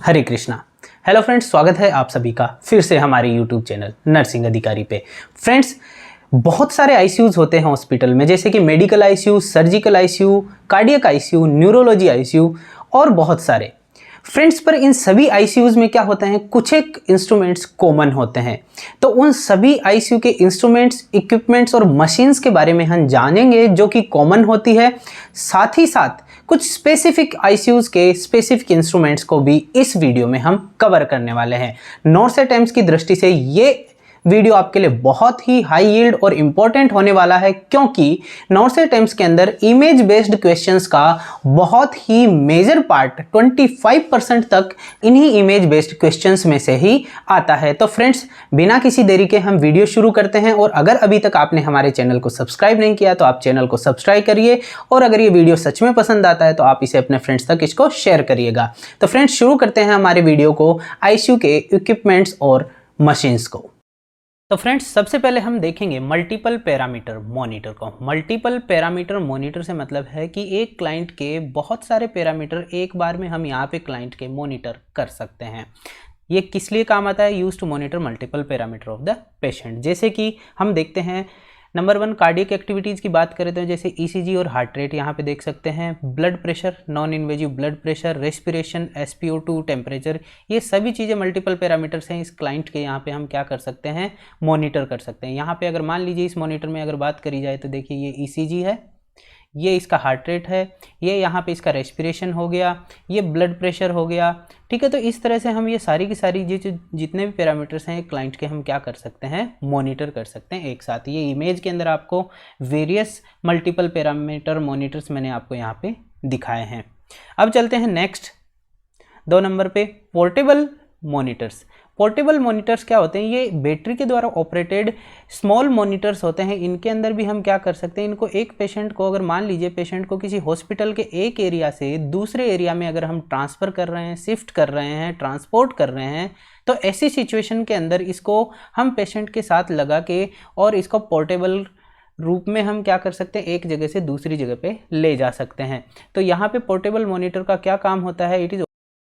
हरे Krishna. Hello friends, स्वागत है आप सभी का फिर से हमारे यूट्यूब चैनल नर्सिंग अधिकारी पे। फ्रेंड्स, बहुत सारे आईसीयूज होते हैं हॉस्पिटल में, जैसे कि medical ICU, surgical ICU, cardiac ICU, neurology ICU और बहुत सारे। फ्रेंड्स, पर इन सभी आईसीयूज में क्या होता है, कुछ एक इंस्ट्रूमेंट्स कॉमन होते हैं। तो उन सभी आईसीयू के इंस्ट्रूमेंट्स, इक्विपमेंट्स और मशीन्स के बारे में हम जानेंगे जो कि कॉमन होती है। साथ ही साथ कुछ स्पेसिफिक आईसीयूज के स्पेसिफिक इंस्ट्रूमेंट्स को भी इस वीडियो में हम कवर करने वाले हैं। नोट्स एंड टाइम्स की दृष्टि से ये वीडियो आपके लिए बहुत ही हाई यील्ड और इंपॉर्टेंट होने वाला है, क्योंकि नोट्स एंड टाइम्स के अंदर इमेज बेस्ड क्वेश्चंस का बहुत ही मेजर पार्ट 25% तक इन्हीं इमेज बेस्ड क्वेश्चंस में से ही आता है। तो फ्रेंड्स, बिना किसी देरी के हम वीडियो शुरू करते हैं। और अगर अभी तक आपने हमारे चैनल को सब्सक्राइब नहीं किया तो आप चैनल को सब्सक्राइब करिए, और अगर ये वीडियो सच में पसंद आता है तो आप इसे अपने फ्रेंड्स तक इसको शेयर करिएगा। तो फ्रेंड्स, शुरू करते हैं हमारे वीडियो को आईसीयू के इक्विपमेंट्स और मशीन्स को। तो फ्रेंड्स, सबसे पहले हम देखेंगे मल्टीपल पैरामीटर मॉनिटर को। मल्टीपल पैरामीटर मॉनिटर से मतलब है कि एक क्लाइंट के बहुत सारे पैरामीटर एक बार में हम यहाँ पे क्लाइंट के मॉनिटर कर सकते हैं। ये किस लिए काम आता है? Use to monitor multiple parameter of the patient. जैसे कि हम देखते हैं, नंबर 1 कार्डियक एक्टिविटीज़ की बात करें तो जैसे ईसीजी और हार्ट रेट यहाँ पे देख सकते हैं, blood pressure, non invasive blood pressure, respiration, SpO2, temperature, ये सभी चीज़ें मल्टीपल पैरामीटर्स हैं। इस क्लाइंट के यहाँ पे हम क्या कर सकते हैं, मॉनिटर कर सकते हैं। यहाँ पे अगर मान लीजिए इस मॉनिटर में अगर बात करी जाए तो देखिए ये ईसीजी है, ये इसका हार्ट रेट है, ये यहाँ पे इसका रेस्पिरेशन हो गया, ये ब्लड प्रेशर हो गया। ठीक है, तो इस तरह से हम ये सारी की सारी जितने भी पैरामीटर्स हैं क्लाइंट के हम क्या कर सकते हैं, मॉनिटर कर सकते हैं एक साथ। ये इमेज के अंदर आपको वेरियस मल्टीपल पैरामीटर मॉनिटर्स मैंने आपको यहाँ पे दिखाए हैं। अब चलते हैं नेक्स्ट 2 नंबर पे, पोर्टेबल मॉनिटर्स। पोर्टेबल मॉनिटर्स क्या होते हैं? ये बैटरी के द्वारा ऑपरेटेड स्मॉल मॉनिटर्स होते हैं। इनके अंदर भी हम क्या कर सकते हैं, इनको एक पेशेंट को, अगर मान लीजिए पेशेंट को किसी हॉस्पिटल के एक एरिया से दूसरे एरिया में अगर हम ट्रांसफ़र कर रहे हैं, शिफ्ट कर रहे हैं, ट्रांसपोर्ट कर रहे हैं, तो ऐसी सिचुएशन के अंदर इसको हम पेशेंट के साथ लगा के और इसको पोर्टेबल रूप में हम क्या कर सकते हैं, एक जगह से दूसरी जगह पे ले जा सकते हैं। तो यहाँ पे पोर्टेबल मॉनिटर का क्या काम होता है?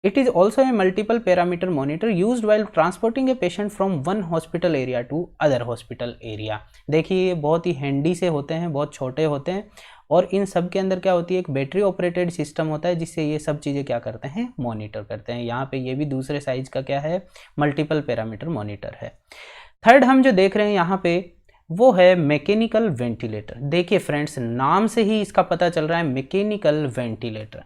It is also a multiple parameter monitor used while transporting a patient from one hospital area to other hospital area। देखिए ये बहुत ही हैंडी से होते हैं, बहुत छोटे होते हैं, और इन सब के अंदर क्या होती है, एक बैटरी ऑपरेटेड सिस्टम होता है जिससे ये सब चीज़ें क्या करते हैं, मॉनिटर करते हैं। यहाँ पे ये भी दूसरे साइज का क्या है, मल्टीपल पैरामीटर मॉनिटर है। थर्ड हम जो देख रहे हैं यहाँ पे वो है मैकेनिकल वेंटिलेटर। देखिए फ्रेंड्स, नाम से ही इसका पता चल रहा है मैकेनिकल वेंटिलेटर।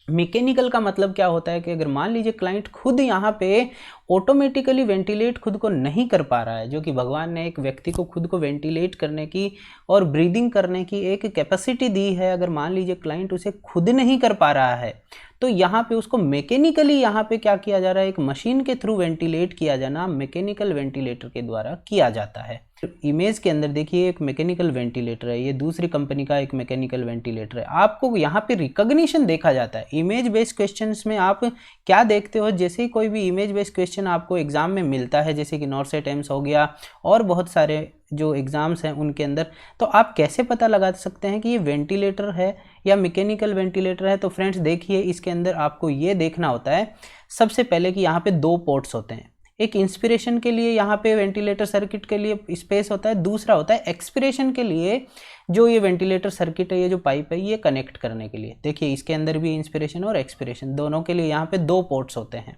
मैकेनिकल का मतलब क्या होता है कि अगर मान लीजिए क्लाइंट खुद यहाँ पे ऑटोमेटिकली वेंटिलेट खुद को नहीं कर पा रहा है, जो कि भगवान ने एक व्यक्ति को खुद को वेंटिलेट करने की और ब्रीदिंग करने की एक कैपेसिटी दी है, अगर मान लीजिए क्लाइंट उसे खुद नहीं कर पा रहा है तो यहाँ पे उसको मैकेनिकली यहाँ पे क्या किया जा रहा है, एक मशीन के थ्रू वेंटिलेट किया जाना मैकेनिकल वेंटिलेटर के द्वारा किया जाता है। इमेज के अंदर देखिए एक मैकेनिकल वेंटिलेटर है, ये दूसरी कंपनी का एक मैकेनिकल वेंटिलेटर है। आपको यहाँ पे रिकॉग्निशन देखा जाता है। इमेज बेस्ड क्वेश्चंस में आप क्या देखते हो, जैसे ही कोई भी इमेज बेस्ड क्वेश्चन आपको एग्जाम में मिलता है, जैसे कि नोट्स एंड टाइम्स हो गया और बहुत सारे जो एग्ज़ाम्स हैं उनके अंदर, तो आप कैसे पता लगा सकते हैं कि ये वेंटिलेटर है या मैकेनिकल वेंटिलेटर है? तो फ्रेंड्स देखिए, इसके अंदर आपको ये देखना होता है सबसे पहले कि यहाँ पे 2 पोर्ट्स होते हैं। एक इंस्पिरेशन के लिए यहाँ पे वेंटिलेटर सर्किट के लिए स्पेस होता है, दूसरा होता है एक्सपिरेशन के लिए, जो ये वेंटिलेटर सर्किट है, ये जो पाइप है, ये कनेक्ट करने के लिए। देखिए इसके अंदर भी इंस्पिरेशन और एक्सपिरेशन दोनों के लिए यहाँ पे 2 पोर्ट्स होते हैं।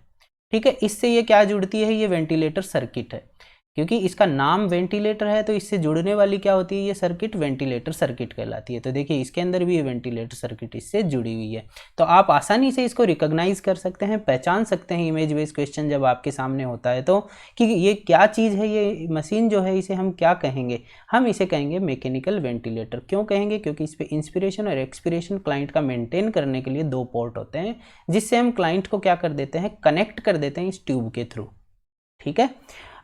ठीक है, इससे ये क्या जुड़ती है, ये वेंटिलेटर सर्किट है, क्योंकि इसका नाम वेंटिलेटर है तो इससे जुड़ने वाली क्या होती है, ये सर्किट वेंटिलेटर सर्किट कहलाती है। तो देखिए इसके अंदर भी ये वेंटिलेटर सर्किट इससे जुड़ी हुई है। तो आप आसानी से इसको रिकॉग्नाइज कर सकते हैं, पहचान सकते हैं इमेज बेस्ड क्वेश्चन जब आपके सामने होता है तो, कि ये क्या चीज़ है, ये मशीन जो है इसे हम क्या कहेंगे, हम इसे कहेंगे मैकेनिकल वेंटिलेटर। क्यों कहेंगे? क्योंकि इस पर इंस्पिरेशन और एक्सपिरेशन क्लाइंट का मेंटेन करने के लिए 2 पोर्ट होते हैं, जिससे हम क्लाइंट को क्या कर देते हैं, कनेक्ट कर देते हैं इस ट्यूब के थ्रू। ठीक है,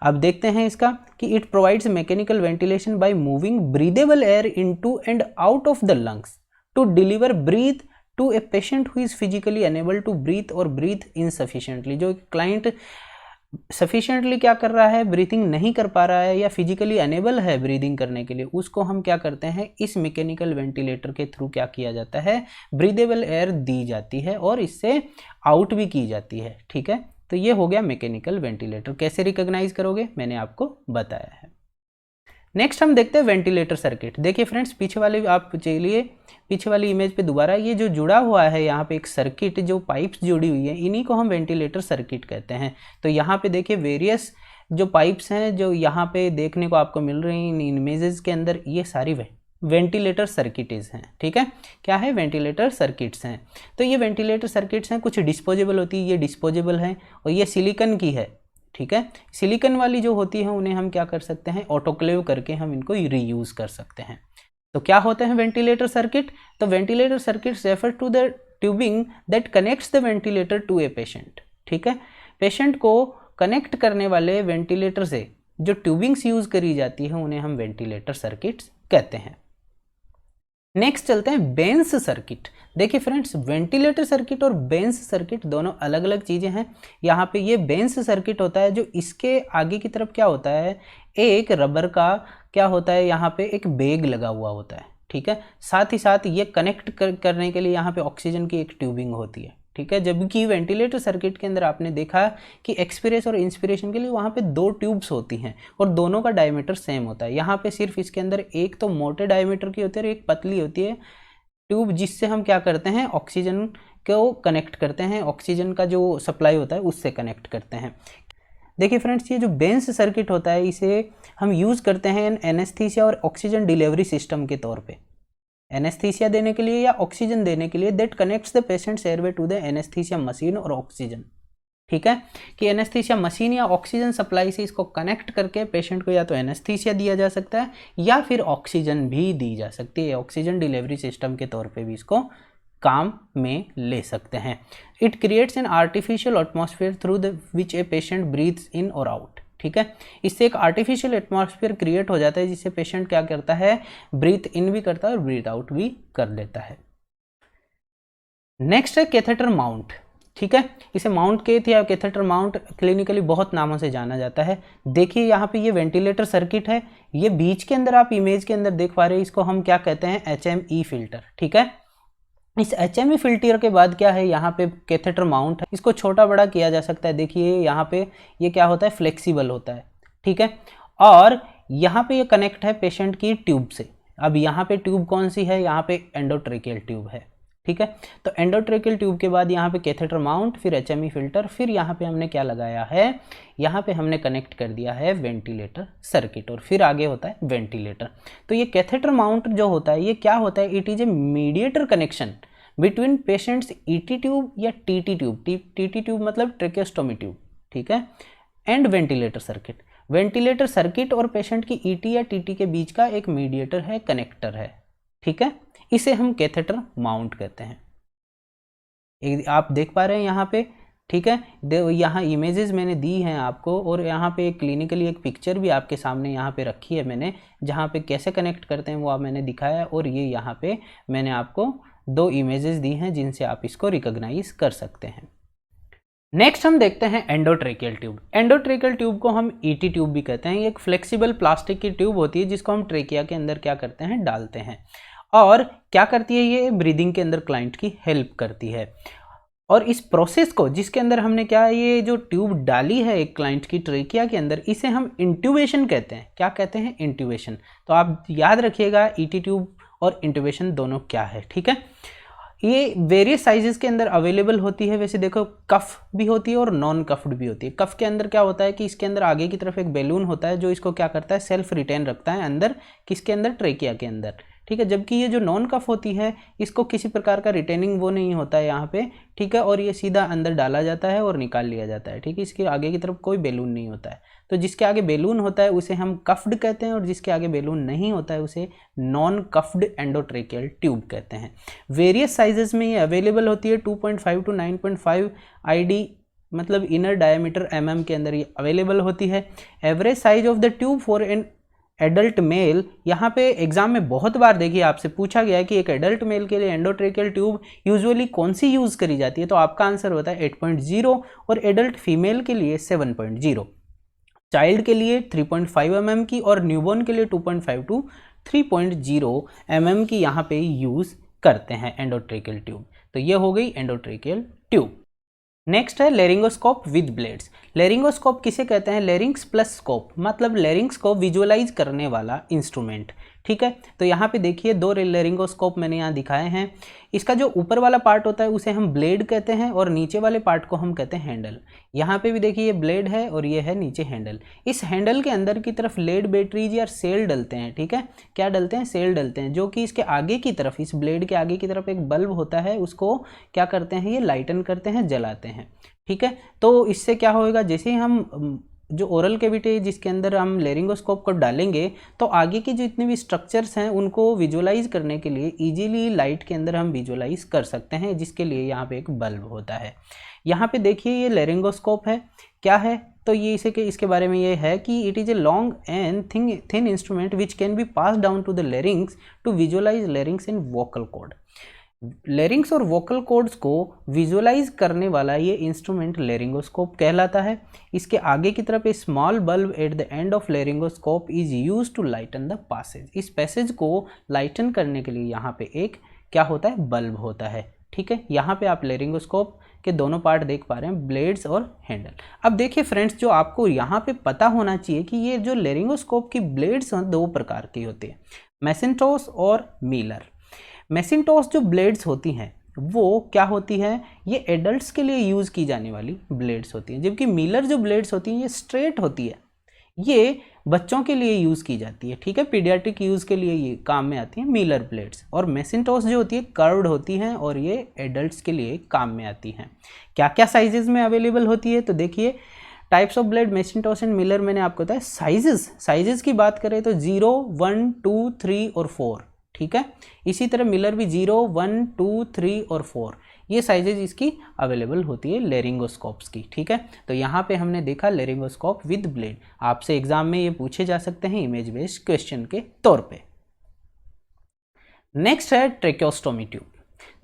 अब देखते हैं इसका कि it provides mechanical ventilation by moving breathable air into and out of the lungs to deliver breath to a patient who is physically unable to breathe और ब्रीथ इनसफिशिएंटली। जो क्लाइंट सफिशिएंटली क्या कर रहा है, ब्रीथिंग नहीं कर पा रहा है या फिजिकली अनेबल है ब्रीदिंग करने के लिए, उसको हम क्या करते हैं, इस मैकेनिकल वेंटिलेटर के थ्रू क्या किया जाता है, ब्रीदेबल एयर दी जाती है और इससे आउट भी की जाती है। ठीक है, तो ये हो गया मैकेनिकल वेंटिलेटर। कैसे रिकॉग्नाइज करोगे, मैंने आपको बताया है। नेक्स्ट हम देखते हैं वेंटिलेटर सर्किट। देखिए फ्रेंड्स, पीछे वाले आप चलिए पीछे वाली इमेज पे दोबारा, ये जो जुड़ा हुआ है यहाँ पे एक सर्किट, जो पाइप्स जुड़ी हुई है, इन्हीं को हम वेंटिलेटर सर्किट कहते हैं। तो यहाँ पे देखिए वेरियस जो पाइप्स हैं जो यहाँ पे देखने को आपको मिल रही हैं इन इमेजेस के अंदर, ये सारी वेंटिलेटर सर्किट्स हैं। ठीक है, क्या है, वेंटिलेटर सर्किट्स हैं। तो ये वेंटिलेटर सर्किट्स हैं, कुछ डिस्पोजेबल होती है, ये डिस्पोजेबल है और ये सिलिकॉन की है। ठीक है, सिलिकॉन वाली जो होती है उन्हें हम क्या कर सकते हैं, ऑटोक्लेव करके हम इनको रीयूज कर सकते हैं। तो क्या होते हैं वेंटिलेटर सर्किट, तो ventilator circuit refer to the tubing that connects the ventilator to a patient. ठीक है, पेशेंट को कनेक्ट करने वाले वेंटिलेटर से जो ट्यूबिंग्स यूज करी जाती है उन्हें हम वेंटिलेटर सर्किट्स कहते हैं। नेक्स्ट चलते हैं बेंस सर्किट। देखिए फ्रेंड्स, वेंटिलेटर सर्किट और बेंस सर्किट दोनों अलग अलग चीज़ें हैं। यहाँ पे ये बेंस सर्किट होता है, जो इसके आगे की तरफ क्या होता है, एक रबर का क्या होता है, यहाँ पे एक बैग लगा हुआ होता है। ठीक है, साथ ही साथ ये कनेक्ट करने के लिए यहाँ पे ऑक्सीजन की एक ट्यूबिंग होती है। ठीक है, जबकि वेंटिलेटर सर्किट के अंदर आपने देखा कि एक्सपीरेस और इंस्पिरेशन के लिए वहाँ पे 2 ट्यूब्स होती हैं और दोनों का डायमीटर सेम होता है। यहाँ पे सिर्फ इसके अंदर एक तो मोटे डायमीटर की होती है और एक पतली होती है ट्यूब, जिससे हम क्या करते हैं, ऑक्सीजन को कनेक्ट करते हैं, ऑक्सीजन का जो सप्लाई होता है उससे कनेक्ट करते हैं। देखिए फ्रेंड्स, ये जो बेंस सर्किट होता है इसे हम यूज़ करते हैं एनेस्थीसिया और ऑक्सीजन डिलीवरी सिस्टम के तौर पे, एनेस्थीसिया देने के लिए या ऑक्सीजन देने के लिए, that connects the patient's airway to the anaesthesia machine और ऑक्सीजन। ठीक है, कि एनेस्थीसिया मशीन या ऑक्सीजन सप्लाई से इसको कनेक्ट करके पेशेंट को या तो एनेस्थीसिया दिया जा सकता है या फिर ऑक्सीजन भी दी जा सकती है। ऑक्सीजन डिलीवरी सिस्टम के तौर पे भी इसको काम में ले सकते हैं। It creates an artificial atmosphere through the which a patient breathes in और आउट। ठीक है, इससे एक आर्टिफिशियल एटमॉस्फेयर क्रिएट हो जाता है जिससे पेशेंट क्या करता है, ब्रीथ इन भी करता है और ब्रीथ आउट भी कर लेता है। नेक्स्ट है कैथेटर माउंट। ठीक है, इसे माउंट केथ या कैथेटर माउंट क्लिनिकली बहुत नामों से जाना जाता है। देखिए यहाँ पे ये वेंटिलेटर सर्किट है, ये बीच के अंदर आप इमेज के अंदर देख पा रहे हैं, इसको हम क्या कहते हैं, HME फिल्टर। ठीक है, इस HME फिल्टर के बाद क्या है, यहाँ पे कैथेटर माउंट है, इसको छोटा बड़ा किया जा सकता है। देखिए यहाँ पे ये क्या होता है, फ्लेक्सिबल होता है। ठीक है, और यहाँ पे ये कनेक्ट है पेशेंट की ट्यूब से। अब यहाँ पे ट्यूब कौन सी है, यहाँ पे एंडोट्रेकियल ट्यूब है। ठीक है, तो एंडोट्रेकियल ट्यूब के बाद यहाँ पे कैथेटर माउंट, फिर HME फिल्टर, फिर यहाँ पे हमने क्या लगाया है, यहाँ पे हमने कनेक्ट कर दिया है वेंटिलेटर सर्किट और फिर आगे होता है वेंटिलेटर। तो ये कैथेटर माउंट जो होता है ये क्या होता है, it is a mediator connection between patients ET tube या TT ट्यूब, TT ट्यूब मतलब ट्रेकियोस्टोमी ट्यूब। ठीक है, and ventilator circuit. Ventilator circuit और पेशेंट की ET या TT के बीच का एक मीडिएटर है, कनेक्टर है। ठीक है, इसे हम कैथेटर माउंट कहते हैं। आप देख पा रहे हैं यहाँ पे। ठीक है, यहाँ इमेजेस मैंने दी हैं आपको और यहाँ पे क्लिनिकली एक पिक्चर भी आपके सामने यहाँ पे रखी है मैंने, जहाँ पे कैसे कनेक्ट करते हैं वो आप मैंने दिखाया है और ये यहाँ पे मैंने आपको 2 इमेजेस दी हैं जिनसे आप इसको रिकॉग्नाइज कर सकते हैं। नेक्स्ट हम देखते हैं एंडोट्रेकियल ट्यूब। एंडोट्रेकियल ट्यूब को हम ET ट्यूब भी कहते हैं। ये एक फ्लेक्सिबल प्लास्टिक की ट्यूब होती है जिसको हम ट्रेकिया के अंदर क्या करते हैं, डालते हैं और क्या करती है, ये ब्रीदिंग के अंदर क्लाइंट की हेल्प करती है। और इस प्रोसेस को जिसके अंदर हमने क्या, ये जो ट्यूब डाली है एक क्लाइंट की ट्रेकिया के अंदर, इसे हम इंट्यूबेशन कहते हैं। क्या कहते हैं, इंट्यूबेशन। तो आप याद रखिएगा ET ट्यूब और इंट्यूबेशन दोनों क्या है। ठीक है, ये वेरियस साइजेस के अंदर अवेलेबल होती है। वैसे देखो, कफ भी होती है और नॉन कफ्ड भी होती है। कफ के अंदर क्या होता है कि इसके अंदर आगे की तरफ एक बैलून होता है जो इसको क्या करता है, सेल्फ रिटेन रखता है अंदर, किसके अंदर, ट्रेकिया के अंदर। ठीक है, जबकि ये जो नॉन कफ होती है इसको किसी प्रकार का रिटेनिंग वो नहीं होता है यहाँ पे। ठीक है, और ये सीधा अंदर डाला जाता है और निकाल लिया जाता है। ठीक है, इसके आगे की तरफ कोई बैलून नहीं होता है। तो जिसके आगे बैलून होता है उसे हम कफ्ड कहते हैं और जिसके आगे बैलून नहीं होता है उसे नॉन कफ्ड एंडोट्रेकियल ट्यूब कहते हैं। वेरियस साइजेस में ये अवेलेबल होती है। 2.5 to 9.5 ID मतलब इनर डायमीटर mm के अंदर ये अवेलेबल होती है। Average size of the tube for an adult mail, यहाँ पे एग्जाम में बहुत बार देखिए आपसे पूछा गया है कि एक एडल्ट मेल के लिए एंडोट्रेकियल ट्यूब यूजुअली कौन सी यूज़ करी जाती है, तो आपका आंसर होता है 8.0 और एडल्ट फीमेल के लिए 7.0, चाइल्ड के लिए 3.5 mm की और न्यूबॉर्न के लिए 2.5 टू 3.0 mm की यहाँ पे यूज़ करते हैं एंडोट्रेकियल ट्यूब। तो ये हो गई एंडोट्रेकियल ट्यूब। नेक्स्ट है लेरिंगोस्कोप विद ब्लेड्स। लेरिंगोस्कोप किसे कहते हैं? लेरिंग्स प्लस स्कोप, मतलब लेरिंग्स को विजुअलाइज करने वाला इंस्ट्रूमेंट। ठीक है, तो यहाँ पे देखिए 2 लेरिंगोस्कोप मैंने यहाँ दिखाए हैं। इसका जो ऊपर वाला पार्ट होता है उसे हम ब्लेड कहते हैं और नीचे वाले पार्ट को हम कहते हैं हैंडल। यहाँ पे भी देखिए ये ब्लेड है और ये है नीचे हैंडल। इस हैंडल के अंदर की तरफ लेड बैटरीज या सेल डलते हैं। ठीक है, क्या डलते हैं? सेल डलते हैं, जो कि इसके आगे की तरफ, इस ब्लेड के आगे की तरफ एक बल्ब होता है, उसको क्या करते हैं? ये लाइटन करते हैं, जलाते हैं। ठीक है, तो इससे क्या होएगा, जैसे ही हम जो ओरल कैविटी जिसके अंदर हम लेरिंगोस्कोप को डालेंगे तो आगे की जितने भी स्ट्रक्चर्स हैं उनको विजुअलाइज करने के लिए इजीली लाइट के अंदर हम विजुअलाइज कर सकते हैं, जिसके लिए यहाँ पे एक बल्ब होता है। यहाँ पे देखिए ये लेरिंगोस्कोप है, क्या है? तो ये इसके बारे में ये है कि it is a long and thin instrument which can be pass down to the larynx to visualise larynx in vocal cord. Larynx और वोकल कॉर्ड्स को विजुअलाइज करने वाला ये इंस्ट्रूमेंट लेरिंगोस्कोप कहलाता है। इसके आगे की तरफ a small bulb at the end of laryngoscope is use to lighten the passage. इस पैसेज को लाइटन करने के लिए यहाँ पे एक क्या होता है? बल्ब होता है। ठीक है, यहाँ पे आप लेरिंगोस्कोप के दोनों पार्ट देख पा रहे हैं, ब्लेड्स और हैंडल। अब देखिए फ्रेंड्स, जो आपको यहाँ पे पता होना चाहिए कि ये जो लेरिंगोस्कोप की ब्लेड्स हैं 2 प्रकार की होती है, मैकिन्टॉश और मिलर। मैकिन्टॉश जो ब्लेड्स होती हैं वो क्या होती है? ये एडल्ट्स के लिए यूज़ की जाने वाली ब्लेड्स होती हैं, जबकि मिलर जो ब्लेड्स होती हैं ये स्ट्रेट होती है, ये बच्चों के लिए यूज़ की जाती है। ठीक है, पीडियाट्रिक यूज़ के लिए ये काम में आती हैं मिलर ब्लेड्स। और मैकिन्टॉश जो होती है कर्व्ड होती हैं और ये एडल्ट्स के लिए काम में आती हैं। क्या क्या साइजेस में अवेलेबल होती है? तो देखिए types of blade Macintosh and Miller मैंने आपको बताया। साइजेस की बात करें तो 0, 1, 2, 3 और 4। ठीक है, इसी तरह मिलर भी 0, 1, 2, 3 और 4 ये साइजेज इसकी अवेलेबल होती है लेरिंगोस्कोप्स की। ठीक है, तो यहाँ पे हमने देखा लेरिंगोस्कोप विद ब्लेड। आपसे एग्जाम में ये पूछे जा सकते हैं इमेज बेस्ड क्वेश्चन के तौर पे। नेक्स्ट है ट्रेकियोस्टोमी ट्यूब।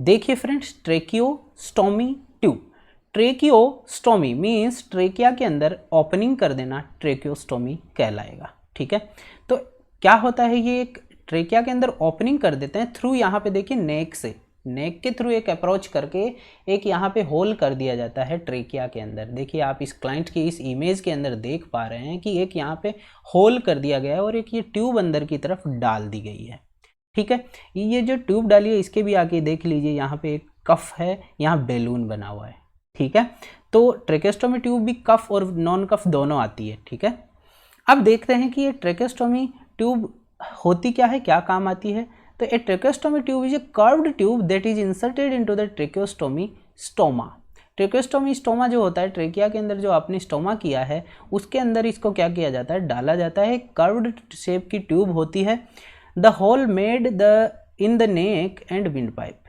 देखिए friends, tracheostomy tube, tracheostomy means trachea के अंदर ओपनिंग कर देना, ट्रेकियोस्टोमी कहलाएगा। ठीक है, तो क्या होता है? ये एक ट्रेकिया के अंदर ओपनिंग कर देते हैं थ्रू, यहाँ पे देखिए नेक के थ्रू एक अप्रोच करके एक यहाँ पे होल कर दिया जाता है ट्रेकिया के अंदर। देखिए आप इस क्लाइंट की इस इमेज के अंदर देख पा रहे हैं कि एक यहाँ पे होल कर दिया गया है और एक ये ट्यूब अंदर की तरफ डाल दी गई है। ठीक है, ये जो ट्यूब डाली है इसके भी आगे देख लीजिए, यहाँ पे एक कफ है, यहाँ बैलून बना हुआ है। ठीक है, तो ट्रेकियोस्टोमी ट्यूब भी कफ और नॉन कफ दोनों आती है। ठीक है, अब देखते हैं कि ये ट्रेकियोस्टोमी ट्यूब होती क्या है, क्या काम आती है। तो a tracheostomy tube is a curved tube that is inserted into the tracheostomy stoma. Tracheostomy stoma जो होता है, ट्रेकिया के अंदर जो आपने स्टोमा किया है उसके अंदर इसको क्या किया जाता है? डाला जाता है। कर्व्ड शेप की ट्यूब होती है। The hole made in the neck and windpipe.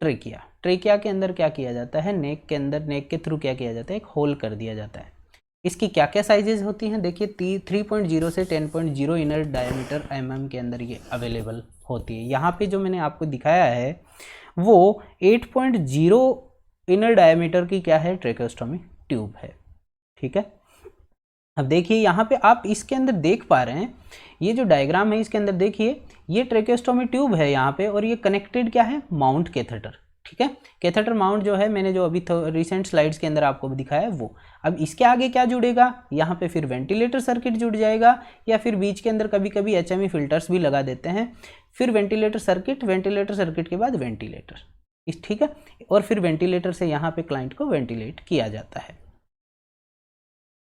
Trachea के अंदर क्या किया जाता है? नेक के अंदर, नेक के थ्रू क्या किया जाता है? एक होल कर दिया जाता है। इसकी क्या क्या साइजेस होती हैं? देखिए 3.0 से 10.0 इनर डायमीटर mm के अंदर ये अवेलेबल होती है। यहाँ पे जो मैंने आपको दिखाया है वो 8.0 इनर डायमीटर की क्या है? ट्रेकियोस्टोमी ट्यूब है। ठीक है, अब देखिए यहाँ पे आप इसके अंदर देख पा रहे हैं, ये जो डायग्राम है इसके अंदर देखिए ये ट्रेकियोस्टोमी ट्यूब है यहाँ पे, और ये कनेक्टेड क्या है? Mount catheter. ठीक है, कैथेटर माउंट जो है मैंने जो अभी रिसेंट स्लाइड्स के अंदर आपको दिखाया वो। अब इसके आगे क्या जुड़ेगा? यहाँ पे फिर वेंटिलेटर सर्किट जुड़ जाएगा, या फिर बीच के अंदर कभी कभी HME फिल्टर्स भी लगा देते हैं। फिर वेंटिलेटर सर्किट के बाद वेंटिलेटर, ठीक है, और फिर वेंटिलेटर से यहाँ पे क्लाइंट को वेंटिलेट किया जाता है।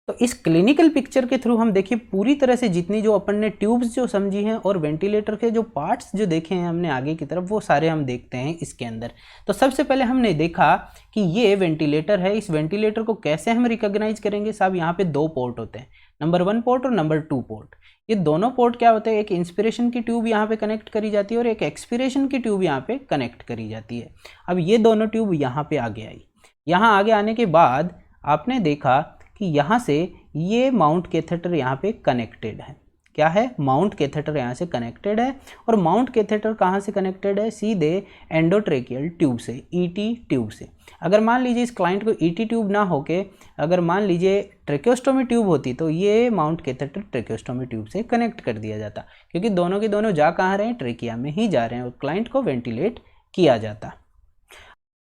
तो इस क्लिनिकल पिक्चर के थ्रू हम देखिए पूरी तरह से जितनी जो अपन ने ट्यूब्स जो समझी हैं और वेंटिलेटर के जो पार्ट्स जो देखे हैं हमने आगे की तरफ, वो सारे हम देखते हैं इसके अंदर। तो सबसे पहले हमने देखा कि ये वेंटिलेटर है। इस वेंटिलेटर को कैसे हम रिकॉग्नाइज करेंगे? साहब यहाँ पे 2 पोर्ट होते हैं, नंबर 1 पोर्ट और नंबर 2 पोर्ट। ये दोनों पोर्ट क्या होते हैं? एक इंस्पिरेशन की ट्यूब यहाँ पे कनेक्ट करी जाती है और एक एक्सपिरेशन की ट्यूब यहाँ पे कनेक्ट करी जाती है। अब ये दोनों ट्यूब यहाँ पे आगे आई। यहाँ आगे आने के बाद आपने देखा कि यहाँ से ये माउंट कैथेटर यहाँ पे कनेक्टेड है। क्या है, माउंट कैथेटर यहाँ से कनेक्टेड है, और माउंट कैथेटर कहाँ से कनेक्टेड है, सीधे एंडोट्रेकियल ट्यूब से, ईटी ट्यूब से। अगर मान लीजिए इस क्लाइंट को ईटी ट्यूब ना होके अगर मान लीजिए ट्रेकियोस्टोमी ट्यूब होती तो ये माउंट कैथेटर ट्रेकियोस्टोमी ट्यूब से कनेक्ट कर दिया जाता, क्योंकि दोनों के दोनों जा कहाँ रहे हैं, ट्रेकिया में ही जा रहे हैं, और क्लाइंट को वेंटिलेट किया जाता।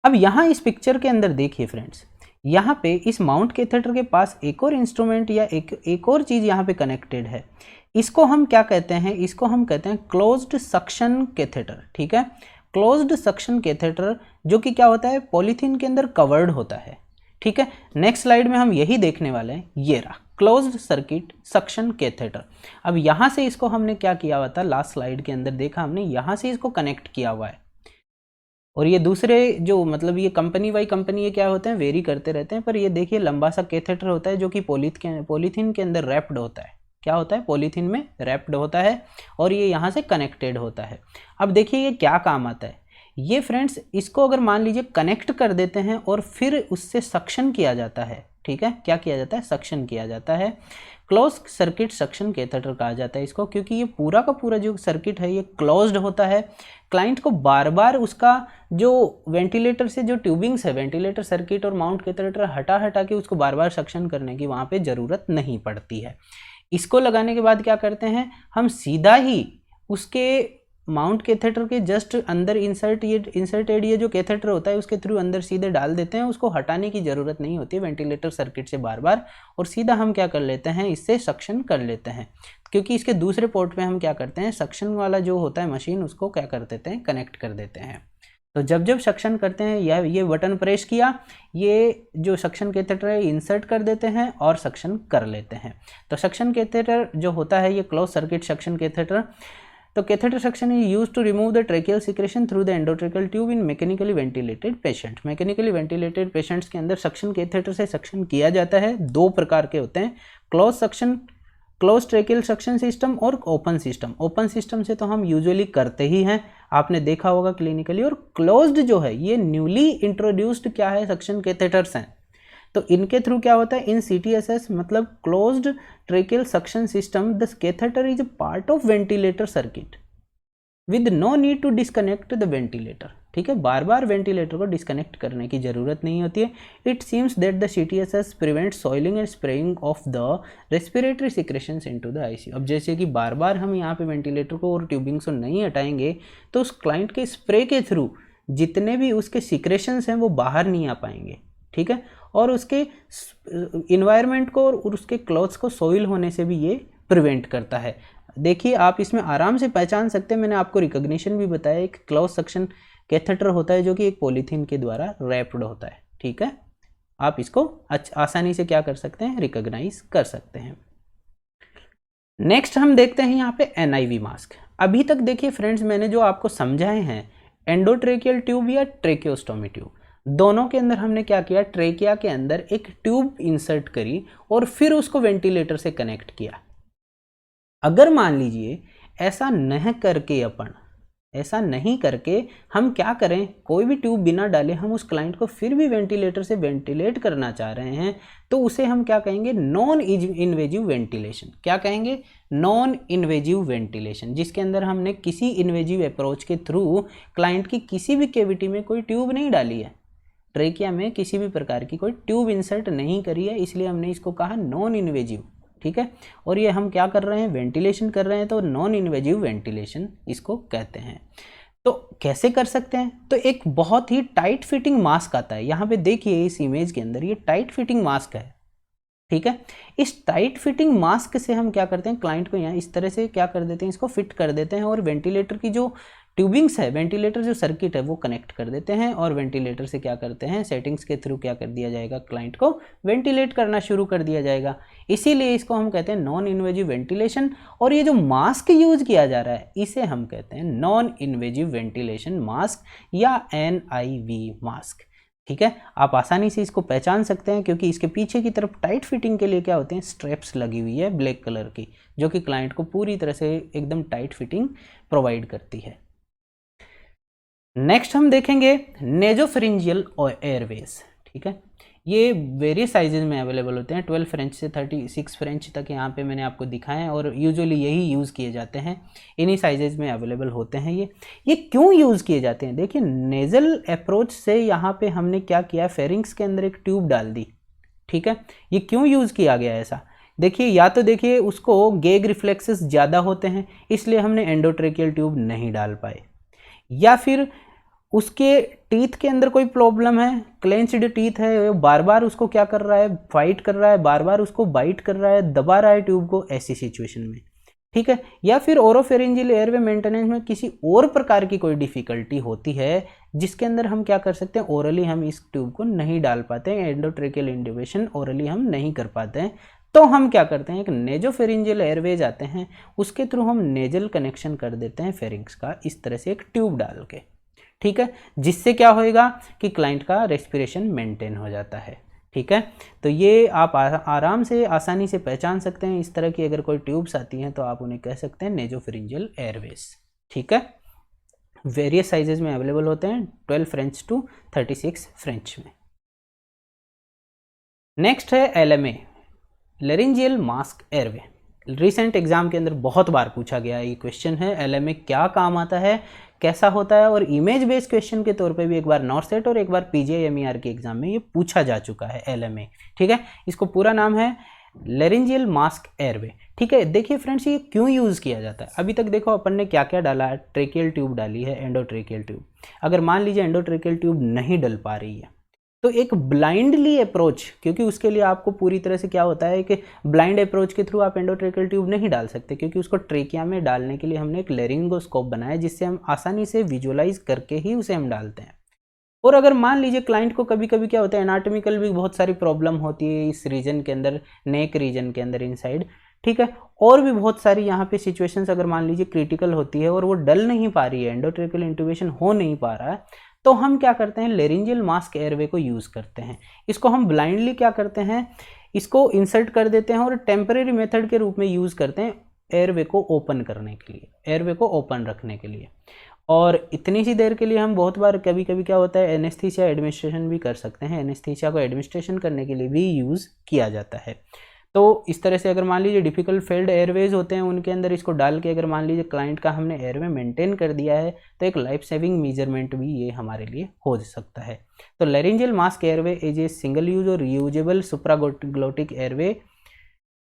अब यहाँ इस पिक्चर के अंदर देखिए फ्रेंड्स, यहाँ पे इस माउंट कैथेटर के पास एक और इंस्ट्रूमेंट या एक और चीज़ यहाँ पे कनेक्टेड है। इसको हम क्या कहते हैं, इसको हम कहते हैं क्लोज्ड सक्शन कैथेटर। ठीक है, क्लोज्ड सक्शन कैथेटर जो कि क्या होता है, पॉलीथीन के अंदर कवर्ड होता है। ठीक है, नेक्स्ट स्लाइड में हम यही देखने वाले हैं, ये रहा क्लोज्ड सर्किट सक्शन कैथेटर। अब यहाँ से इसको हमने क्या किया हुआ था, लास्ट स्लाइड के अंदर देखा हमने, यहाँ से इसको कनेक्ट किया हुआ है, और ये दूसरे जो मतलब ये कंपनी बाई कंपनी ये क्या होते हैं, वेरी करते रहते हैं, पर ये देखिए लंबा सा कैथेटर होता है जो कि पॉलीथीन के अंदर रैप्ड होता है। क्या होता है, पॉलीथीन में रैप्ड होता है, और ये यहाँ से कनेक्टेड होता है। अब देखिए ये क्या काम आता है, ये फ्रेंड्स इसको अगर मान लीजिए कनेक्ट कर देते हैं और फिर उससे सक्शन किया जाता है। ठीक है, क्या किया जाता है, सक्शन किया जाता है। क्लोज सर्किट सक्शन कैथेटर कहा जाता है इसको, क्योंकि ये पूरा का पूरा जो सर्किट है ये क्लोज्ड होता है। क्लाइंट को बार बार उसका जो वेंटिलेटर से जो ट्यूबिंग्स है, वेंटिलेटर सर्किट और माउंट कैथेटर हटा के उसको बार बार सक्शन करने की वहाँ पे ज़रूरत नहीं पड़ती है। इसको लगाने के बाद क्या करते हैं, हम सीधा ही उसके माउंट कैथेटर के जस्ट अंदर इंसर्टेड ये जो कैथेटर होता है उसके थ्रू अंदर सीधे डाल देते हैं, उसको हटाने की ज़रूरत नहीं होती है वेंटिलेटर सर्किट से बार बार, और सीधा हम क्या कर लेते हैं, इससे सक्शन कर लेते हैं। क्योंकि इसके दूसरे पोर्ट पे हम क्या करते हैं, सक्शन वाला जो होता है मशीन उसको क्या कर देते हैं, कनेक्ट कर देते हैं। तो जब सक्शन करते हैं या ये बटन प्रेस किया, ये जो सक्शन कैथेटर है इंसर्ट कर देते हैं और सक्शन कर लेते हैं। तो सक्शन कैथेटर जो होता है ये क्लोज सर्किट सक्शन कैथेटर। तो catheter suction is used to remove the tracheal secretion through the endotracheal tube in mechanically ventilated patient. Mechanically ventilated patients के अंदर सक्शन कैथेटर से सक्शन किया जाता है। दो प्रकार के होते हैं, close suction, close tracheal suction system और ओपन सिस्टम। ओपन सिस्टम से तो हम यूजुअली करते ही हैं, आपने देखा होगा क्लिनिकली, और क्लोज्ड जो है ये न्यूली इंट्रोड्यूस्ड क्या है, सक्शन कैथेटर्स हैं। तो इनके थ्रू क्या होता है, इन CTSS मतलब closed tracheal suction system the catheter is part of ventilator circuit with no need to disconnect the ventilator. ठीक है, बार बार वेंटिलेटर को डिस्कनेक्ट करने की जरूरत नहीं होती है। It seems that the CTSS prevent soiling and spraying of the respiratory secretions into the ICU। अब जैसे कि बार बार हम यहाँ पे वेंटिलेटर को और ट्यूबिंग्स को नहीं हटाएंगे तो उस क्लाइंट के स्प्रे के थ्रू जितने भी उसके सिक्रेशंस हैं वो बाहर नहीं आ पाएंगे। ठीक है, और उसके इन्वायरमेंट को और उसके क्लॉथ्स को सोइल होने से भी ये प्रिवेंट करता है। देखिए आप इसमें आराम से पहचान सकते हैं, मैंने आपको रिकॉग्निशन भी बताया, एक क्लोज सक्शन कैथेटर होता है जो कि एक पॉलीथीन के द्वारा रैप्ड होता है। ठीक है, आप इसको आसानी से क्या कर सकते हैं, रिकॉग्नाइज कर सकते हैं। नेक्स्ट हम देखते हैं यहाँ पे NIV मास्क। अभी तक देखिए फ्रेंड्स मैंने जो आपको समझाए हैं एंडोट्रेकियल ट्यूब या ट्रेकियोस्टोमी ट्यूब, दोनों के अंदर हमने क्या किया, ट्रेकिया के अंदर एक ट्यूब इंसर्ट करी और फिर उसको वेंटिलेटर से कनेक्ट किया। अगर मान लीजिए ऐसा नहीं करके हम क्या करें, कोई भी ट्यूब बिना डाले हम उस क्लाइंट को फिर भी वेंटिलेटर से वेंटिलेट करना चाह रहे हैं, तो उसे हम क्या कहेंगे, नॉन इन्वेजिव वेंटिलेशन। क्या कहेंगे, नॉन इन्वेजिव वेंटिलेशन, जिसके अंदर हमने किसी इन्वेजिव अप्रोच के थ्रू क्लाइंट की किसी भी कैविटी में कोई ट्यूब नहीं डाली है, ट्रेकिया में किसी भी प्रकार की कोई ट्यूब इंसर्ट नहीं करी है, इसलिए हमने इसको कहा नॉन इन्वेजिव। ठीक है, और ये हम क्या कर रहे हैं, वेंटिलेशन कर रहे हैं, तो नॉन इन्वेजिव वेंटिलेशन इसको कहते हैं। तो कैसे कर सकते हैं, तो एक बहुत ही टाइट फिटिंग मास्क आता है, यहाँ पे देखिए इस इमेज के अंदर ये टाइट फिटिंग मास्क है। ठीक है, इस टाइट फिटिंग मास्क से हम क्या करते हैं, क्लाइंट को यहाँ इस तरह से क्या कर देते हैं, इसको फिट कर देते हैं, और वेंटिलेटर की जो ट्यूबिंग्स है, वेंटिलेटर जो सर्किट है वो कनेक्ट कर देते हैं, और वेंटिलेटर से क्या करते हैं, सेटिंग्स के थ्रू क्या कर दिया जाएगा, क्लाइंट को वेंटिलेट करना शुरू कर दिया जाएगा। इसीलिए इसको हम कहते हैं नॉन इन्वेजिव वेंटिलेशन। और ये जो मास्क यूज किया जा रहा है इसे हम कहते हैं नॉन इन्वेजिव वेंटिलेशन मास्क या NIV मास्क। ठीक है, आप आसानी से इसको पहचान सकते हैं क्योंकि इसके पीछे की तरफ टाइट फिटिंग के लिए क्या होते हैं, स्ट्रैप्स लगी हुई है ब्लैक कलर की, जो कि क्लाइंट को पूरी तरह से एकदम टाइट फिटिंग प्रोवाइड करती है। नेक्स्ट हम देखेंगे नेजोफेरिंजियल एयरवेज। ठीक है, ये वेरियस साइजेज में अवेलेबल होते हैं, 12 फ्रेंच से 36 फ्रेंच तक यहाँ पे मैंने आपको दिखाए हैं, और यूजुअली यही यूज़ किए जाते हैं, इन्हीं साइजेज में अवेलेबल होते हैं। ये क्यों यूज़ किए जाते हैं? देखिए, नेज़ल अप्रोच से यहाँ पे हमने क्या किया, फेरिंग्स के अंदर एक ट्यूब डाल दी, ठीक है। ये क्यों यूज़ किया गया ऐसा? देखिए, या तो देखिए उसको गेग रिफ्लेक्सेस ज़्यादा होते हैं इसलिए हमने एंडोट्रेकियल ट्यूब नहीं डाल पाए, या फिर उसके टीथ के अंदर कोई प्रॉब्लम है, क्लेंच्ड टीथ है, बार बार उसको क्या कर रहा है, फाइट कर रहा है, बार बार उसको बाइट कर रहा है, दबा रहा है ट्यूब को, ऐसी सिचुएशन में, ठीक है। या फिर ओरोफेरिंजियल एयरवे मेंटेनेंस में किसी और प्रकार की कोई डिफिकल्टी होती है जिसके अंदर हम क्या कर सकते हैं, ओरली हम इस ट्यूब को नहीं डाल पाते हैं, एंडोट्रेकियल इंट्यूबेशन ओरली हम नहीं कर पाते हैं, तो हम क्या करते हैं, एक नेजोफेरिंजियल एयरवेज आते हैं, उसके थ्रू हम नेजल कनेक्शन कर देते हैं फेरिंग्स का, इस तरह से एक ट्यूब डाल के, ठीक है, जिससे क्या होएगा कि क्लाइंट का रेस्पिरेशन मेंटेन हो जाता है, ठीक है। तो ये आप आराम से आसानी से पहचान सकते हैं, इस तरह की अगर कोई ट्यूब्स आती हैं तो आप उन्हें कह सकते हैं नेजोफेरिंजियल एयरवेज, ठीक है। वेरियस साइजेज में अवेलेबल होते हैं, 12 फ्रेंच टू 36 फ्रेंच में। नेक्स्ट है LMA, laryngeal mask airway. Recent exam के अंदर बहुत बार पूछा गया ये क्वेश्चन है, LMA क्या काम आता है, कैसा होता है, और इमेज बेस्ड क्वेश्चन के तौर पे भी एक बार नॉर्सेट और एक बार PGI-MER के एग्जाम में ये पूछा जा चुका है LMA, ठीक है। इसको पूरा नाम है लेरिंजियल मास्क एयरवे, ठीक है। देखिए फ्रेंड्स, ये क्यों यूज़ किया जाता है? अभी तक देखो अपन ने क्या क्या डाला है, ट्रेकियल ट्यूब डाली है, एंडोट्रेकियल ट्यूब। अगर मान लीजिए एंडोट्रेकियल ट्यूब नहीं डल पा रही है तो एक ब्लाइंडली अप्रोच, क्योंकि उसके लिए आपको पूरी तरह से क्या होता है कि ब्लाइंड अप्रोच के थ्रू आप एंडोट्रेकियल ट्यूब नहीं डाल सकते, क्योंकि उसको ट्रेकिया में डालने के लिए हमने एक लेरिंगोस्कोप बनाया जिससे हम आसानी से विजुअलाइज करके ही उसे हम डालते हैं। और अगर मान लीजिए क्लाइंट को कभी कभी क्या होता है, एनाटॉमिकल भी बहुत सारी प्रॉब्लम होती है इस रीजन के अंदर, नेक रीजन के अंदर इनसाइड, ठीक है, और भी बहुत सारी यहाँ पे सिचुएशंस अगर मान लीजिए क्रिटिकल होती है और वो डल नहीं पा रही है, एंडोट्रेकियल इंट्यूबेशन हो नहीं पा रहा है, तो हम क्या करते हैं, लेरिंजियल मास्क एयरवे को यूज़ करते हैं। इसको हम ब्लाइंडली क्या करते हैं, इसको इंसर्ट कर देते हैं और टेम्परेरी मेथड के रूप में यूज़ करते हैं एयरवे को ओपन करने के लिए, एयरवे को ओपन रखने के लिए। और इतनी सी देर के लिए हम बहुत बार कभी कभी क्या होता है, एनेस्थीसिया एडमिनिस्ट्रेशन भी कर सकते हैं, एनेस्थीसिया को एडमिनिस्ट्रेशन करने के लिए भी यूज़ किया जाता है। तो इस तरह से अगर मान लीजिए डिफिकल्ट फेल्ड एयरवेज होते हैं उनके अंदर इसको डाल के अगर मान लीजिए क्लाइंट का हमने एयरवे मेंटेन कर दिया है तो एक लाइफ सेविंग मेजरमेंट भी ये हमारे लिए हो सकता है। तो laryngeal mask airway is a single use और reusable supraglottic airway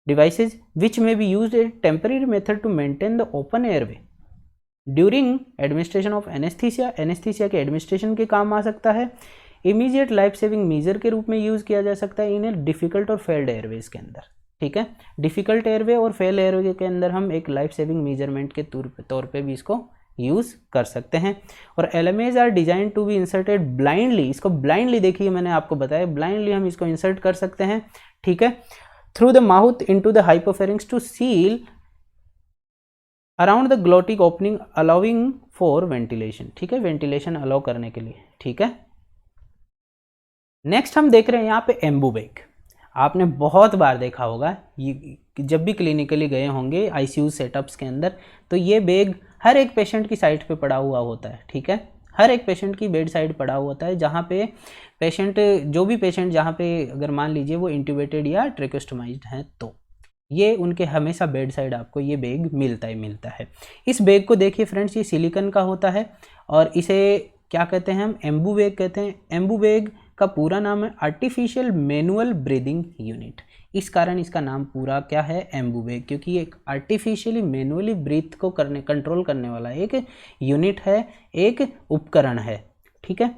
devices which may be used a temporary method to maintain the open airway during administration of anaesthesia, anaesthesia के एडमिनिस्ट्रेशन के काम आ सकता है। इमीडिएट लाइफ सेविंग मेजर के रूप में use किया जा सकता है इन डिफिकल्ट और फेल्ड एयरवेज के अंदर, ठीक है। डिफिकल्ट एयरवे और फेल एयरवे के अंदर हम एक लाइफ सेविंग मेजरमेंट के तौर पे भी इसको यूज़ कर सकते हैं। और LMAs are design to be inserted blindly, इसको ब्लाइंडली देखिए मैंने आपको बताया, ब्लाइंडली हम इसको इंसर्ट कर सकते हैं, ठीक है, through the mouth into the hypopharynx to seal around the glottic opening allowing for ventilation, ठीक है, वेंटिलेशन अलाउ करने के लिए, ठीक है। नेक्स्ट हम देख रहे हैं यहाँ पे एम्बूबैग। आपने बहुत बार देखा होगा, ये जब भी क्लिनिकली गए होंगे ICU सेटअप्स के अंदर, तो ये बैग हर एक पेशेंट की साइड पे पड़ा हुआ होता है, ठीक है, हर एक पेशेंट की बेड साइड पड़ा हुआ होता है, जहाँ पे पेशेंट, जो भी पेशेंट जहाँ पे अगर मान लीजिए वो इंट्यूबेटेड या ट्रेकोस्टोमाइज्ड हैं तो ये उनके हमेशा बेड साइड आपको ये बैग मिलता है। इस बैग को देखिए फ्रेंड्स, ये सिलिकॉन का होता है और इसे क्या कहते हैं, हम एम्बूबैग कहते हैं। एम्बूबैग का पूरा नाम है आर्टिफिशियल मैनुअल ब्रीदिंग यूनिट, इस कारण इसका नाम पूरा क्या है, एम्बूबैग, क्योंकि ये एक आर्टिफिशियली मैनुअली ब्रीथ को कंट्रोल करने वाला एक यूनिट है, एक उपकरण है, ठीक है।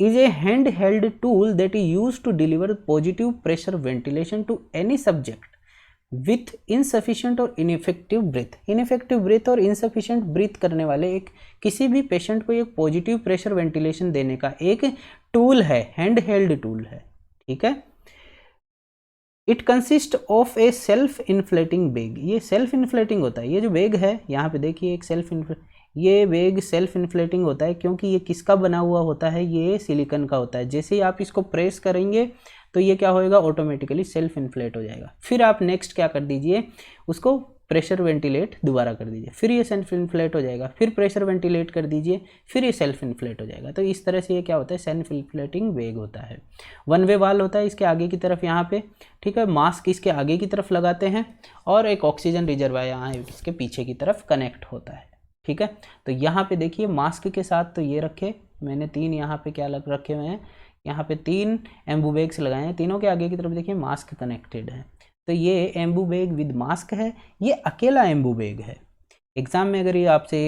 Is a hand held tool that is use to deliver positive pressure ventilation to any subject with insufficient और इनइफेक्टिव ब्रीथ। इनइफेक्टिव ब्रीथ और इनसफिशिएंट ब्रीथ करने वाले एक किसी भी पेशेंट को एक पॉजिटिव प्रेशर वेंटिलेशन देने का एक टूल है, हैंड हेल्ड टूल है, ठीक है। It consist of A self inflating bag, ये सेल्फ इन्फ्लेटिंग होता है, ये जो बैग है यहाँ पे देखिए एक ये बैग सेल्फ इन्फ्लेटिंग होता है, क्योंकि ये किसका बना हुआ होता है, ये सिलिकॉन का होता है। जैसे ही आप इसको प्रेस करेंगे तो ये क्या होएगा, ऑटोमेटिकली सेल्फ इन्फ्लेट हो जाएगा। फिर आप नेक्स्ट क्या कर दीजिए, उसको प्रेशर वेंटिलेट दोबारा कर दीजिए, फिर ये सेल्फ इन्फ्लेट हो जाएगा, फिर प्रेशर वेंटिलेट कर दीजिए, फिर ये सेल्फ इन्फ्लेट हो जाएगा। तो इस तरह से ये क्या होता है, सेल्फ इन्फ्लेटिंग वेग होता है। वन वे वाल होता है इसके आगे की तरफ यहाँ पे, ठीक है, मास्क इसके आगे की तरफ लगाते हैं और एक ऑक्सीजन रिजर्वायर यहाँ इसके पीछे की तरफ कनेक्ट होता है, ठीक है। तो यहाँ पे देखिए मास्क के साथ तो ये रखे मैंने 3 यहाँ पे क्या लग रखे हुए हैं, यहाँ पे 3 एम्बूबैग्स लगाए हैं, तीनों के आगे की तरफ देखिए मास्क कनेक्टेड है। तो ये एम्बूबैग विद मास्क है, ये अकेला एम्बूबैग है। एग्जाम में अगर ये आपसे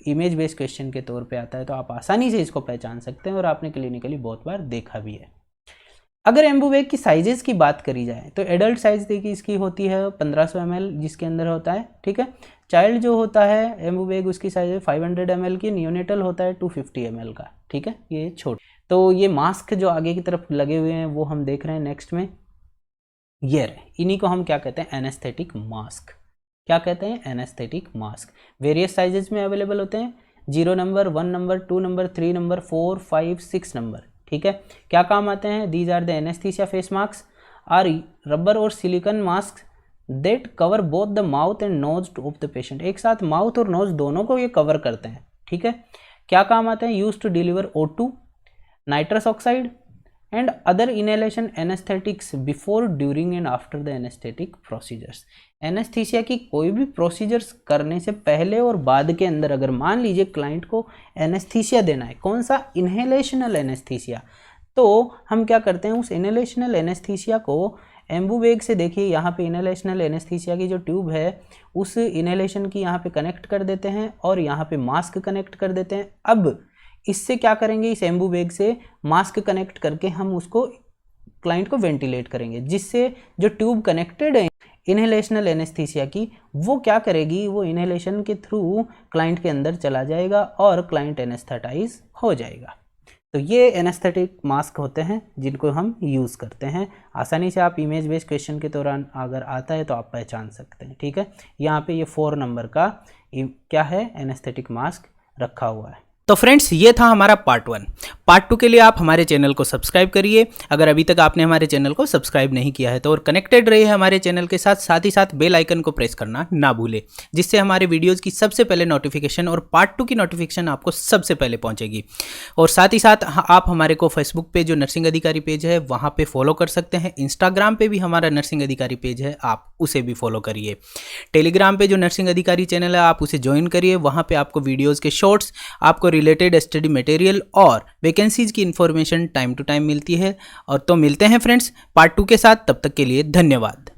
इमेज बेस्ड क्वेश्चन के तौर पे आता है तो आप आसानी से इसको पहचान सकते हैं और आपने क्लिनिकली बहुत बार देखा भी है। अगर एम्बूबैग की साइजेस की बात करी जाए तो एडल्ट साइज देखिए इसकी होती है 1500 ml जिसके अंदर होता है, ठीक है। चाइल्ड जो होता है एम्बूबैग उसकी साइज है 500 ml की, नियोनेटल होता है 250 ml का, ठीक है, ये छोटे। तो ये मास्क जो आगे की तरफ लगे हुए हैं वो हम देख रहे हैं नेक्स्ट में, ये इन्हीं को हम क्या कहते हैं, एनेस्थेटिक मास्क। क्या कहते हैं, एनेस्थेटिक मास्क। वेरियस साइजेस में अवेलेबल होते हैं, 0 number, 1 number, 2 number, 3 number, 4, 5, 6 number, ठीक है। क्या काम आते हैं, these are the anaesthesia face mask are rubber और silicone mask that cover both the mouth and nose of the patient. एक साथ माउथ और नोज दोनों को ये कवर करते हैं, ठीक है। क्या काम आते हैं, use to deliver O2, nitrous oxide and other inhalation anaesthetics before, during and after the anaesthetic procedures. Anaesthesia की कोई भी प्रोसीजर्स करने से पहले और बाद के अंदर अगर मान लीजिए क्लाइंट को एनेस्थीसिया देना है, कौन सा, इनहेलेशनल एनेस्थीसिया, तो हम क्या करते हैं उस इनहेलेशनल एनेस्थीसिया को एम्बूबैग से, देखिए यहाँ पे इनहेलेशनल एनेस्थीसिया की जो ट्यूब है उस इनहेलेशन की यहाँ पे कनेक्ट कर देते हैं और यहाँ पे मास्क कनेक्ट कर देते हैं। अब इससे क्या करेंगे, इस एम्बूबैग से मास्क कनेक्ट करके हम उसको क्लाइंट को वेंटिलेट करेंगे, जिससे जो ट्यूब कनेक्टेड है इनहेलेशनल एनेस्थीसिया की वो क्या करेगी, वो इनहेलेशन के थ्रू क्लाइंट के अंदर चला जाएगा और क्लाइंट एनेस्थेटाइज हो जाएगा। तो ये एनेस्थेटिक मास्क होते हैं जिनको हम यूज़ करते हैं। आसानी से आप इमेज बेस्ड क्वेश्चन के दौरान अगर आता है तो आप पहचान सकते हैं, ठीक है। यहाँ पे ये 4 नंबर का क्या है, एनेस्थेटिक मास्क रखा हुआ है। तो फ्रेंड्स ये था हमारा पार्ट 1। पार्ट 2 के लिए आप हमारे चैनल को सब्सक्राइब करिए अगर अभी तक आपने हमारे चैनल को सब्सक्राइब नहीं किया है तो, और कनेक्टेड रहिए हमारे चैनल के साथ ही साथ बेल आइकन को प्रेस करना ना भूलें, जिससे हमारे वीडियोज़ की सबसे पहले नोटिफिकेशन और पार्ट 2 की नोटिफिकेशन आपको सबसे पहले पहुंचेगी। और साथ ही साथ आप हमारे को फेसबुक पे जो नर्सिंग अधिकारी पेज है वहाँ पर फॉलो कर सकते हैं, इंस्टाग्राम पर भी हमारा नर्सिंग अधिकारी पेज है, आप उसे भी फॉलो करिए। टेलीग्राम पर जो नर्सिंग अधिकारी चैनल है आप उसे ज्वाइन करिए, वहाँ पर आपको वीडियोज़ के शॉर्ट्स, आपको रिलेटेड स्टडी मटेरियल और वैकेंसीज की इंफॉर्मेशन टाइम टू टाइम मिलती है। और तो मिलते हैं फ्रेंड्स पार्ट 2 के साथ, तब तक के लिए धन्यवाद।